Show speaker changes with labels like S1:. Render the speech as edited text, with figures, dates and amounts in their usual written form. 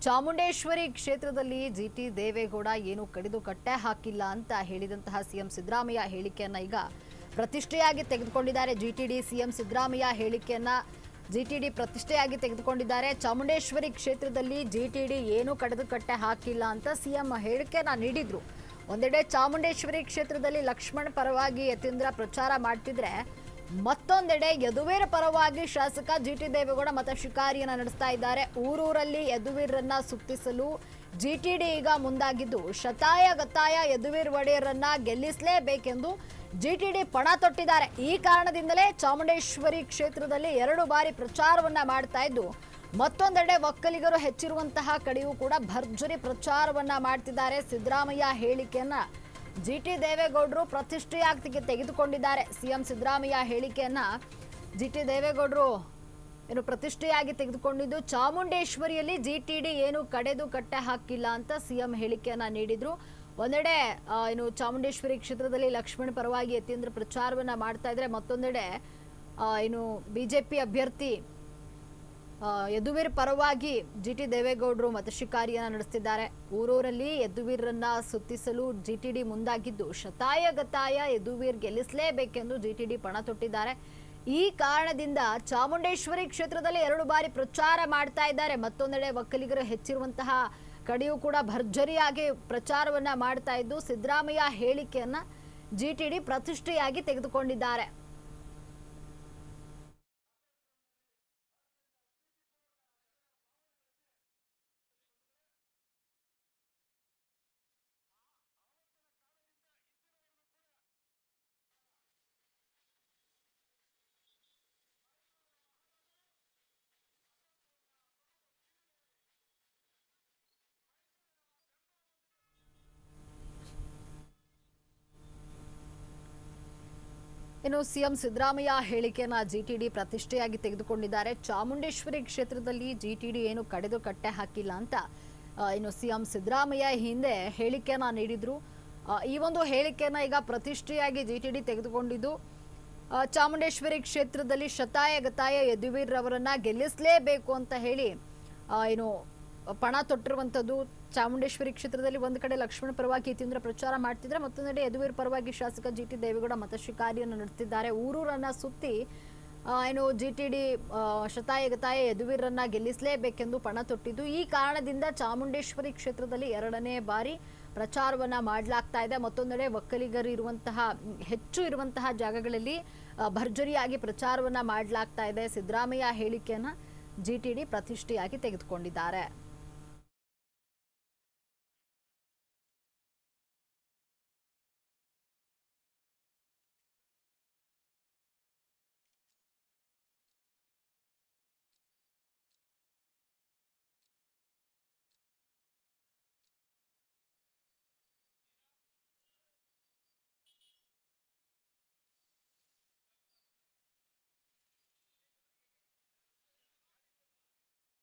S1: ಚಾಮುಂಡೇಶ್ವರಿ ಕ್ಷೇತ್ರದಲ್ಲಿ ಜಿಟಿ ದೇವೇಗೌಡ ಏನು ಕಡಿದು ಕಟ್ಟೆ ಹಾಕಿಲ್ಲ ಅಂತ ಹೇಳಿದಂತಹ ಸಿಎಂ ಸಿದ್ದರಾಮಯ್ಯ ಹೇಳಿಕೆಯನ್ನ ಈಗ ಪ್ರತಿಷ್ಠೆಯಾಗಿ ತೆಗೆದುಕೊಂಡಿದ್ದಾರೆ. ಜಿಟಿಡಿ ಸಿಎಂ ಸಿದ್ದರಾಮಯ್ಯ ಹೇಳಿಕೆಯನ್ನ ಜಿಟಿಡಿ ಪ್ರತಿಷ್ಠೆಯಾಗಿ ತೆಗೆದುಕೊಂಡಿದ್ದಾರೆ. ಚಾಮುಂಡೇಶ್ವರಿ ಕ್ಷೇತ್ರದಲ್ಲಿ ಜಿಟಿಡಿ ಏನು ಕಡಿದು ಕಟ್ಟೆ ಹಾಕಿಲ್ಲ ಅಂತ ಸಿಎಂ ಹೇಳಿಕೆಯನ್ನ ನೀಡಿದ್ರು. ಒಂದೆಡೆ ಚಾಮುಂಡೇಶ್ವರಿ ಕ್ಷೇತ್ರದಲ್ಲಿ ಲಕ್ಷ್ಮಣ್ ಪರವಾಗಿ ಯತೀಂದ್ರ ಪ್ರಚಾರ ಮಾಡ್ತಿದ್ರೆ, ಮತ್ತೊಂದೆಡೆ ಯದುವೀರ್ ಪರವಾಗಿ ಶಾಸಕ ಜಿಟಿ ದೇವೇಗೌಡ ಮತ ಶಿಕಾರಿಯನ್ನ ನಡೆಸ್ತಾ ಇದ್ದಾರೆ. ಊರೂರಲ್ಲಿ ಯದುವೀರನ್ನ ಸುತ್ತಿಸಲು ಜಿಟಿಡಿ ಈಗ ಮುಂದಾಗಿದ್ದು, ಶತಾಯ ಗತಾಯ ಯದುವೀರ್ ಒಡೆಯರನ್ನ ಗೆಲ್ಲಿಸಲೇಬೇಕೆಂದು ಜಿಟಿಡಿ ಪಣ ತೊಟ್ಟಿದ್ದಾರೆ. ಈ ಕಾರಣದಿಂದಲೇ ಚಾಮುಂಡೇಶ್ವರಿ ಕ್ಷೇತ್ರದಲ್ಲಿ 2 ಬಾರಿ ಪ್ರಚಾರವನ್ನ ಮಾಡ್ತಾ ಇದ್ದು, ಮತ್ತೊಂದೆಡೆ ಒಕ್ಕಲಿಗರು ಹೆಚ್ಚಿರುವಂತಹ ಕಡೆಯೂ ಕೂಡ ಭರ್ಜರಿ ಪ್ರಚಾರವನ್ನ ಮಾಡ್ತಿದ್ದಾರೆ. ಸಿದ್ದರಾಮಯ್ಯ ಹೇಳಿಕೆಯನ್ನ ಜಿಟಿ ದೇವೇಗೌಡರು ಪ್ರತಿಷ್ಠೆಯಾಗಿ ತೆಗೆದುಕೊಂಡಿದ್ದಾರೆ. ಸಿಎಂ ಸಿದ್ದರಾಮಯ್ಯ ಹೇಳಿಕೆಯನ್ನ ಜಿಟಿ ದೇವೇಗೌಡರು ಏನು ಪ್ರತಿಷ್ಠೆಯಾಗಿ ತೆಗೆದುಕೊಂಡಿದ್ದು, ಚಾಮುಂಡೇಶ್ವರಿಯಲ್ಲಿ ಜಿಟಿಡಿ ಏನು ಕಡೆದು ಕಟ್ಟೆ ಹಾಕಿಲ್ಲ ಅಂತ ಸಿಎಂ ಹೇಳಿಕೆಯನ್ನ ನೀಡಿದ್ರು. ಒಂದೆಡೆ ಏನು ಚಾಮುಂಡೇಶ್ವರಿ ಕ್ಷೇತ್ರದಲ್ಲಿ ಲಕ್ಷ್ಮಣ್ ಪರವಾಗಿ ಯತೀಂದ್ರ ಪ್ರಚಾರವನ್ನ ಮಾಡ್ತಾ ಇದ್ರೆ, ಮತ್ತೊಂದೆಡೆ ಏನು ಬಿಜೆಪಿ ಅಭ್ಯರ್ಥಿ ಯದುವೀರ್ ಪರವಾಗಿ ಜಿಟಿ ದೇವೇಗೌಡರು ಮತಶಿಕಾರಿಯನ್ನ ನಡೆಸುತ್ತಿದ್ದಾರೆ. ಊರೂರಲ್ಲಿ ಯದುವೀರನ್ನ ಸುತ್ತಿಸಲು ಜಿಟಿಡಿ ಮುಂದಾಗಿದ್ದು, ಶತಾಯ ಗತಾಯ ಯದುವೀರ್ ಗೆಲ್ಲಿಸಲೇಬೇಕೆಂದು ಜಿಟಿಡಿ ಪಣ ತೊಟ್ಟಿದ್ದಾರೆ. ಈ ಕಾರಣದಿಂದ ಚಾಮುಂಡೇಶ್ವರಿ ಕ್ಷೇತ್ರದಲ್ಲಿ 2 ಬಾರಿ ಪ್ರಚಾರ ಮಾಡ್ತಾ ಇದ್ದಾರೆ. ಮತ್ತೊಂದೆಡೆ ಒಕ್ಕಲಿಗರು ಹೆಚ್ಚಿರುವಂತಹ ಕಡೆಯೂ ಕೂಡ ಭರ್ಜರಿಯಾಗಿ ಪ್ರಚಾರವನ್ನ ಮಾಡ್ತಾ ಇದ್ದು, ಸಿದ್ದರಾಮಯ್ಯ ಹೇಳಿಕೆಯನ್ನ ಜಿಟಿಡಿ ಪ್ರತಿಷ್ಠೆಯಾಗಿ ತೆಗೆದುಕೊಂಡಿದ್ದಾರೆ. ಇನ್ನು ಸಿಎಂ ಸಿದ್ದರಾಮಯ್ಯ ಹೇಳಿಕೆಯನ್ನ ಜಿಟಿಡಿ ಪ್ರತಿಷ್ಠೆಯಾಗಿ ತೆಗೆದುಕೊಂಡಿದ್ದಾರೆ. ಚಾಮುಂಡೇಶ್ವರಿ ಕ್ಷೇತ್ರದಲ್ಲಿ ಜಿಟಿಡಿ ಏನು ಕಡೆದು ಕಟ್ಟೆ ಹಾಕಿಲ್ಲ ಅಂತ ಇನ್ನು ಸಿಎಂ ಸಿದ್ದರಾಮಯ್ಯ ಹಿಂದೆ ಹೇಳಿಕೆಯನ್ನ ನೀಡಿದ್ರು. ಈ ಒಂದು ಹೇಳಿಕೆಯನ್ನ ಈಗ ಪ್ರತಿಷ್ಠೆಯಾಗಿ ಜಿಟಿಡಿ ತೆಗೆದುಕೊಂಡಿದ್ದು, ಚಾಮುಂಡೇಶ್ವರಿ ಕ್ಷೇತ್ರದಲ್ಲಿ ಶತಾಯ ಗತಾಯ ಯದುವೀರ್ ಅವರನ್ನ ಗೆಲ್ಲಿಸಲೇಬೇಕು ಅಂತ ಹೇಳಿ ಏನು ಪಣ ತೊಟ್ಟಿರುವಂತದ್ದು. ಚಾಮುಂಡೇಶ್ವರಿ ಕ್ಷೇತ್ರದಲ್ಲಿ ಒಂದು ಕಡೆ ಲಕ್ಷ್ಮಣ ಪರವಾಗಿ ಯತೀಂದ್ರ ಪ್ರಚಾರ ಮಾಡ್ತಿದ್ರೆ, ಮತ್ತೊಂದೆಡೆ ಯದುವೀರ್ ಪರವಾಗಿ ಶಾಸಕ ಜಿಟಿ ದೇವೇಗೌಡ ಮತಶಿಕಾರಿಯನ್ನು ನಡೆಸುತ್ತಿದ್ದಾರೆ. ಊರೂರನ್ನ ಸುತ್ತಿ ಏನು ಜಿಟಿಡಿ ಶತಾಯ ಗತಾಯ ಯದುವೀರನ್ನ ಗೆಲ್ಲಿಸಲೇಬೇಕೆಂದು ಪಣ ತೊಟ್ಟಿದ್ದು, ಈ ಕಾರಣದಿಂದ ಚಾಮುಂಡೇಶ್ವರಿ ಕ್ಷೇತ್ರದಲ್ಲಿ 2ನೇ ಬಾರಿ ಪ್ರಚಾರವನ್ನ ಮಾಡಲಾಗ್ತಾ ಇದೆ. ಮತ್ತೊಂದೆಡೆ ಒಕ್ಕಲಿಗರು ಇರುವಂತಹ ಹೆಚ್ಚು ಇರುವಂತಹ ಜಾಗಗಳಲ್ಲಿ ಭರ್ಜರಿಯಾಗಿ ಪ್ರಚಾರವನ್ನ ಮಾಡಲಾಗ್ತಾ ಇದೆ. ಸಿದ್ದರಾಮಯ್ಯ ಹೇಳಿಕೆಯನ್ನ ಜಿಟಿಡಿ ಪ್ರತಿಷ್ಠೆಯಾಗಿ ತೆಗೆದುಕೊಂಡಿದ್ದಾರೆ.